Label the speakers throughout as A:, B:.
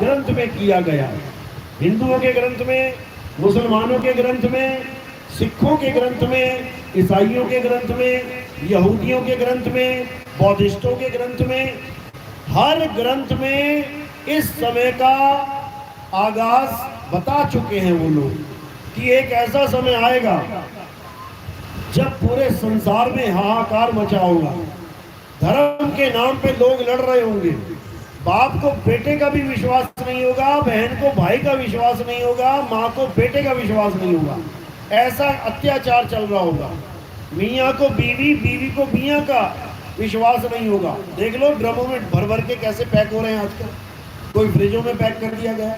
A: ग्रंथ में किया गया है। हिंदुओं के ग्रंथ में, मुसलमानों के ग्रंथ में, सिखों के ग्रंथ में, ईसाइयों के ग्रंथ में, यहूदियों के ग्रंथ में, बौद्धिस्टों के ग्रंथ में, हर ग्रंथ में इस समय का आगाज बता चुके हैं वो लोग कि एक ऐसा समय आएगा जब पूरे संसार में हाहाकार मचा होगा। धर्म के नाम पे लोग लड़ रहे होंगे, बाप को बेटे का भी विश्वास नहीं होगा, बहन को भाई का विश्वास नहीं होगा, माँ को बेटे का विश्वास नहीं होगा। ऐसा अत्याचार चल रहा होगा। मियाँ को बीवी, बीवी को मियाँ का विश्वास नहीं होगा। देख लो ड्रमों में भर भर के कैसे पैक हो रहे हैं आजकल, कोई फ्रिजों में पैक कर दिया गया।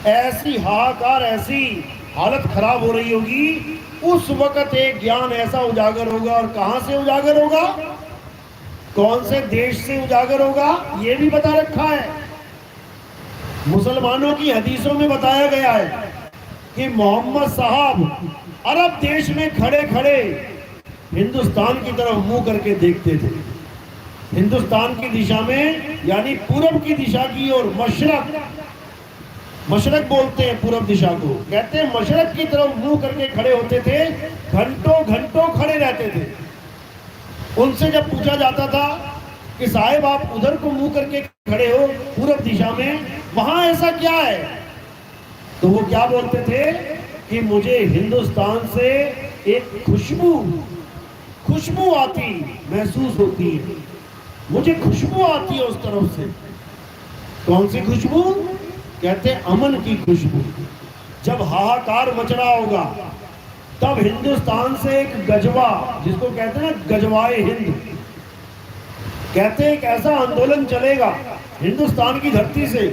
A: ऐसी हाहाकार, ऐसी हालत खराब हो रही होगी। उस वक्त एक ज्ञान ऐसा उजागर होगा, और कहां से उजागर होगा, कौन से देश से उजागर होगा, ये भी बता रखा है। मुसलमानों की हदीसों में बताया गया है कि मोहम्मद साहब अरब देश में खड़े खड़े हिंदुस्तान की तरफ मुंह करके देखते थे। हिंदुस्तान की दिशा में, यानी पूरब की दिशा की ओर, मशरक बोलते हैं पूरब दिशा को, कहते हैं मशरक की तरफ मुंह करके खड़े होते थे। घंटों घंटों खड़े रहते थे। उनसे जब पूछा जाता था कि साहिब आप उधर को मुंह करके खड़े हो पूरब दिशा में, वहां ऐसा क्या है, तो वो क्या बोलते थे कि मुझे हिंदुस्तान से एक खुशबू आती महसूस होती है, मुझे खुशबू आती है उस तरफ से। कौन सी खुशबू? कहते अमन की खुशबू। जब हाहाकार मच रहा होगा तब हिंदुस्तान से एक गजवा, जिसको कहते हैं ना गजवाए हिंद, कहते हैं एक ऐसा आंदोलन चलेगा हिंदुस्तान की धरती से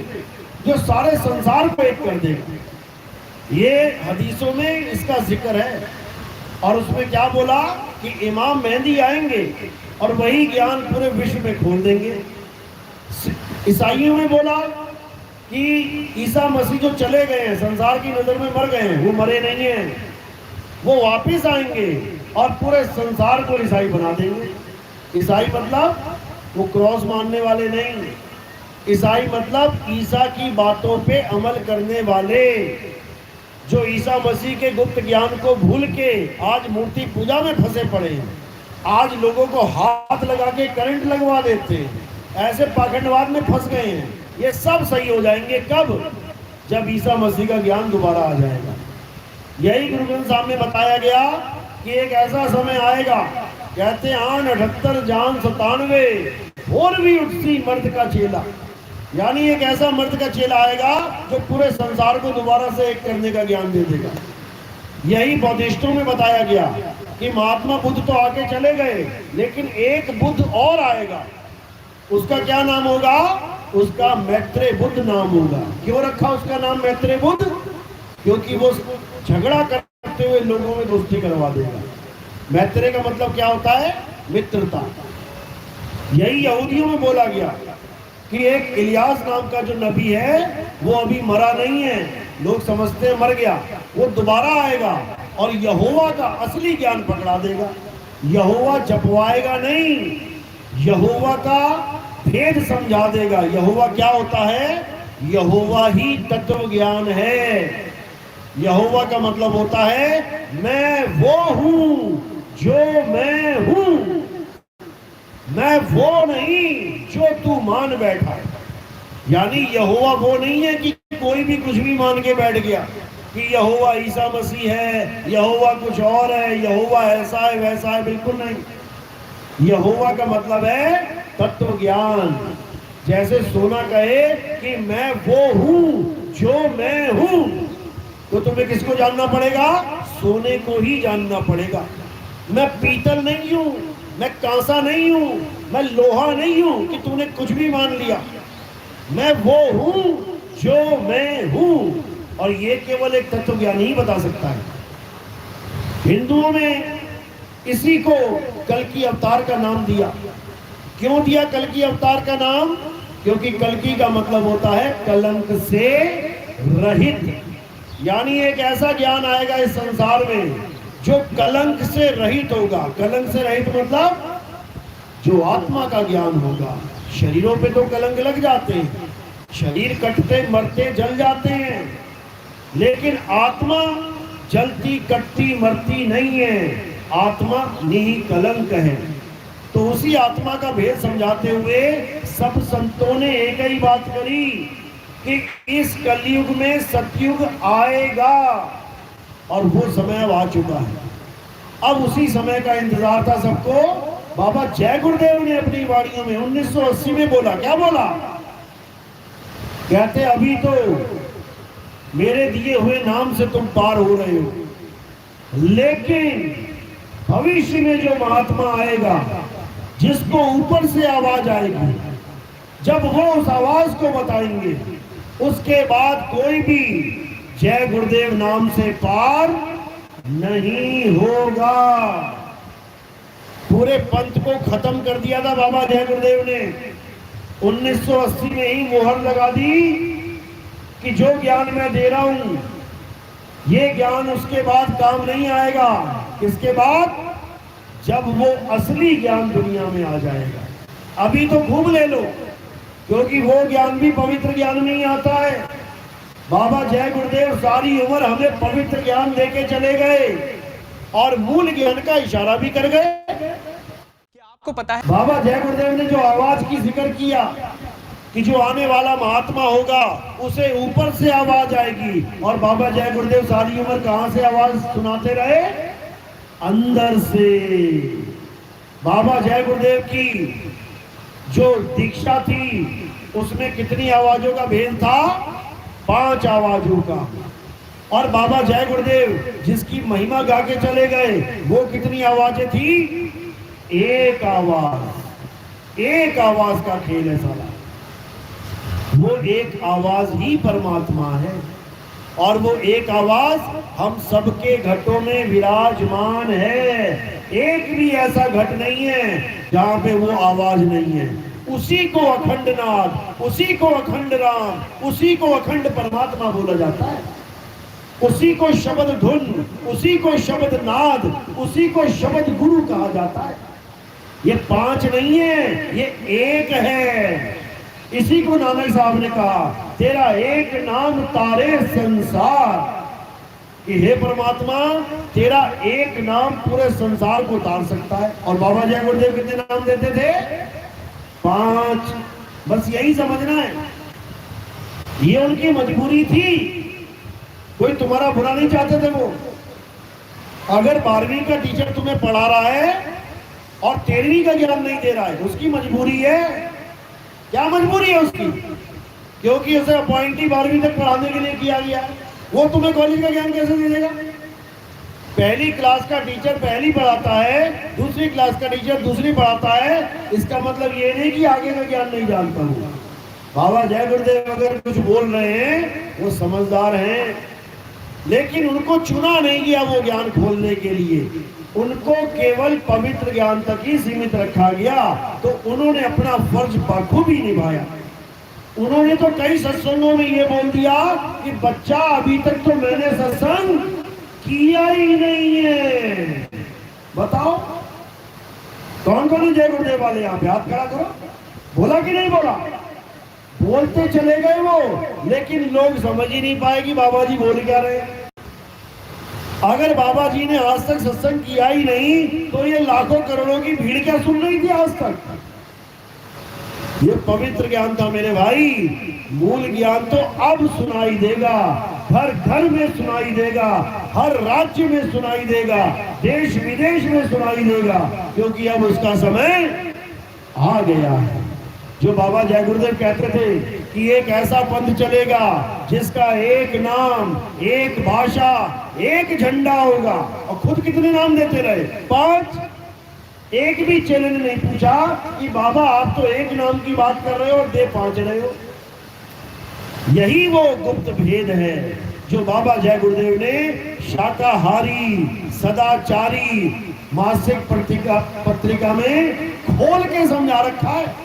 A: जो सारे संसार को एक कर देगा। ये हदीसों में इसका जिक्र है। और उसमें क्या बोला कि इमाम मेहदी आएंगे और वही ज्ञान पूरे विश्व में खोल देंगे। ईसाइयों ने बोला कि ईसा मसीह जो चले गए हैं, संसार की नजर में मर गए हैं, वो मरे नहीं हैं, वो वापिस आएंगे और पूरे संसार को ईसाई बना देंगे। ईसाई मतलब वो क्रॉस मानने वाले नहीं, ईसाई मतलब ईसा की बातों पे अमल करने वाले, जो ईसा मसीह के गुप्त ज्ञान को भूल के आज मूर्ति पूजा में फंसे पड़े हैं, आज लोगों को हाथ लगा के करंट लगवा देते हैं, ऐसे पाखंडवाद में फंस गए हैं। ये सब सही हो जाएंगे कब? जब ईसा मसीह का ज्ञान दोबारा आ जाएगा। यही गुरु ग्रंथ साहब में बताया गया कि एक ऐसा समय आएगा, कहते हैं आन 78 जान 97 और भी उठसी मर्द का चेला, यानी एक ऐसा मर्द का चेला आएगा जो पूरे संसार को दोबारा से एक करने का ज्ञान दे देगा। यही बौद्धिस्टों में बताया गया कि महात्मा बुद्ध तो आके चले गए, लेकिन एक बुद्ध और आएगा। उसका क्या नाम होगा? उसका मैत्रेय बुद्ध नाम होगा। क्यों रखा उसका नाम मैत्रेय बुद्ध? क्योंकि वो झगड़ा करते हुए लोगों में दोस्ती करवा देगा। मैत्रेय का मतलब क्या होता है? मित्रता। यही यहूदियों में बोला गया कि एक इलियास नाम का जो नबी है वो अभी मरा नहीं है, लोग समझते हैं मर गया, वो दोबारा आएगा और यहोवा का असली ज्ञान पकड़ा देगा। यहोवा जपवाएगा नहीं, यहोवा का भेद समझा देगा। यहोवा क्या होता है? यहोवा ही तत्व ज्ञान है। यहोवा का मतलब होता है मैं वो हूं जो मैं हूं, मैं वो नहीं जो तू मान बैठा है। यानी यहोवा वो नहीं है कि कोई भी कुछ भी मान के बैठ गया कि यहोवा ईसा मसीह है, यहोवा कुछ और है, यहोवा ऐसा है वैसा है, बिल्कुल नहीं। यहोवा का मतलब है तत्व ज्ञान। जैसे सोना कहे कि मैं वो हूं जो मैं हूं, तो तुम्हें किसको जानना पड़ेगा? सोने को ही जानना पड़ेगा। मैं पीतल नहीं हूं, मैं कांसा नहीं हूं, मैं लोहा नहीं हूं कि तूने कुछ भी मान लिया। मैं वो हूं जो मैं हूं, और ये केवल एक तत्व ज्ञान ही बता सकता है। हिंदुओं में इसी को कल्कि अवतार का नाम दिया। क्यों दिया कल्कि अवतार का नाम? क्योंकि कल्कि का मतलब होता है कलंक से रहित। यानी एक ऐसा ज्ञान आएगा इस संसार में जो कलंक से रहित होगा। कलंक से रहित मतलब जो आत्मा का ज्ञान होगा। शरीरों पे तो कलंक लग जाते हैं, शरीर कटते मरते जल जाते हैं, लेकिन आत्मा जलती कटती मरती नहीं है, आत्मा निकलंक है। तो उसी आत्मा का भेद समझाते हुए सब संतों ने एक ही बात करी कि इस कलयुग में सतयुग आएगा और वो समय अब आ चुका है। अब उसी समय का इंतजार था सबको। बाबा जय गुरुदेव ने अपनी वाणियों में 1980 में बोला, क्या बोला? कहते अभी तो मेरे दिए हुए नाम से तुम पार हो रहे हो, लेकिन भविष्य में जो महात्मा आएगा जिसको ऊपर से आवाज आएगी, जब वो उस आवाज को बताएंगे, उसके बाद कोई भी जय गुरुदेव नाम से पार नहीं होगा। पूरे पंथ को खत्म कर दिया था बाबा जय गुरुदेव ने। 1980 में ही मोहर लगा दी कि जो ज्ञान मैं दे रहा हूं, ये ज्ञान उसके बाद काम नहीं आएगा। किसके बाद? जब वो असली ज्ञान दुनिया में आ जाएगा। अभी तो खूब ले लो, क्योंकि वो ज्ञान भी पवित्र ज्ञान में ही आता है। बाबा जय गुरुदेव सारी उम्र हमें पवित्र ज्ञान देके चले गए और मूल ज्ञान का इशारा भी कर गए।
B: क्या आपको पता है
A: बाबा जय गुरुदेव ने जो आवाज की जिक्र किया कि जो आने वाला महात्मा होगा उसे ऊपर से आवाज आएगी, और बाबा जय गुरुदेव सारी उम्र कहां से आवाज सुनाते रहे? अंदर से। बाबा जय गुरुदेव की जो दीक्षा थी उसमें कितनी आवाजों का भेद था? 5 आवाजों का। और बाबा जय गुरुदेव जिसकी महिमा गा के चले गए, वो कितनी आवाजें थी? 1 आवाज। 1 आवाज का खेल है साला। वो 1 आवाज ही परमात्मा है, और वो 1 आवाज हम सबके घटों में विराजमान है। एक भी ऐसा घट नहीं है जहां पे वो आवाज नहीं है। उसी को अखंड नाद, उसी को अखंड राम, उसी को अखंड परमात्मा बोला जाता है। उसी को शब्द धुन, उसी को शब्द नाद, उसी को शब्द गुरु कहा जाता है। ये 5 नहीं है, ये 1 है। इसी को नानक साहब ने कहा, तेरा एक नाम तारे संसार, कि हे परमात्मा तेरा एक नाम पूरे संसार को तार सकता है। और बाबा जय गुरुदेव कितने नाम देते थे? 5। बस यही समझना है, ये उनकी मजबूरी थी। कोई तुम्हारा बुरा नहीं चाहते थे वो। अगर 12वीं का टीचर तुम्हें पढ़ा रहा है और 13वीं का ज्ञान नहीं दे रहा है, उसकी मजबूरी है। क्या मजबूरी है उसकी? क्योंकि उसे अपॉइंटी 12वीं तक पढ़ाने के लिए किया गया। वो तुम्हें कॉलेज का ज्ञान कैसे दे देगा? पहली क्लास का टीचर पहली पढ़ाता है, दूसरी क्लास का टीचर दूसरी पढ़ाता है। इसका मतलब ये नहीं कि आगे का ज्ञान नहीं जानता हूँ। बाबा जय गुरुदेव अगर कुछ बोल रहे हैं, वो समझदार हैं, लेकिन उनको चुना नहीं गया वो ज्ञान खोलने के लिए। उनको केवल पवित्र ज्ञान तक ही सीमित रखा गया, तो उन्होंने अपना फर्ज बखूबी निभाया। उन्होंने तो कई सत्संगों में ये बोल दिया कि बच्चा अभी तक तो मैंने सत्संग किया ही नहीं है। बताओ कौन कौन जय गुरुदेव वाले यहाँ पे हाथ खड़ा करो। बोला कि नहीं बोला? बोलते चले गए वो, लेकिन लोग समझ ही नहीं पाए कि बाबा जी बोल क्या रहे। अगर बाबा जी ने आज तक सत्संग किया ही नहीं, तो ये लाखों करोड़ों की भीड़ क्या सुन रही थी आज तक? ये पवित्र ज्ञान था मेरे भाई। मूल ज्ञान तो अब सुनाई देगा, हर घर में सुनाई देगा, हर राज्य में सुनाई देगा, देश विदेश में सुनाई देगा, क्योंकि अब उसका समय आ गया है। जो बाबा जय गुरुदेव कहते थे कि एक ऐसा पंथ चलेगा जिसका एक नाम, एक भाषा, एक झंडा होगा, और खुद कितने नाम देते रहे? 5। एक भी चेले ने नहीं पूछा कि बाबा आप तो एक नाम की बात कर रहे हो और दे 5 रहे हो। यही वो गुप्त भेद है जो बाबा जय गुरुदेव ने शाकाहारी सदाचारी मासिक पत्रिका में खोल के समझा रखा है।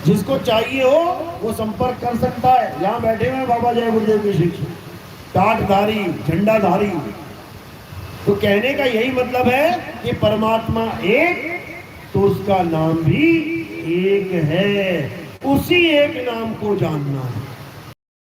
A: जिसको चाहिए हो वो संपर्क कर सकता है। यहाँ बैठे हुए बाबा जय गुरुदेव के शिष्य, टाटधारी, झंडाधारी। तो कहने का यही मतलब है कि परमात्मा एक, तो उसका नाम भी एक है। उसी एक नाम को जानना है।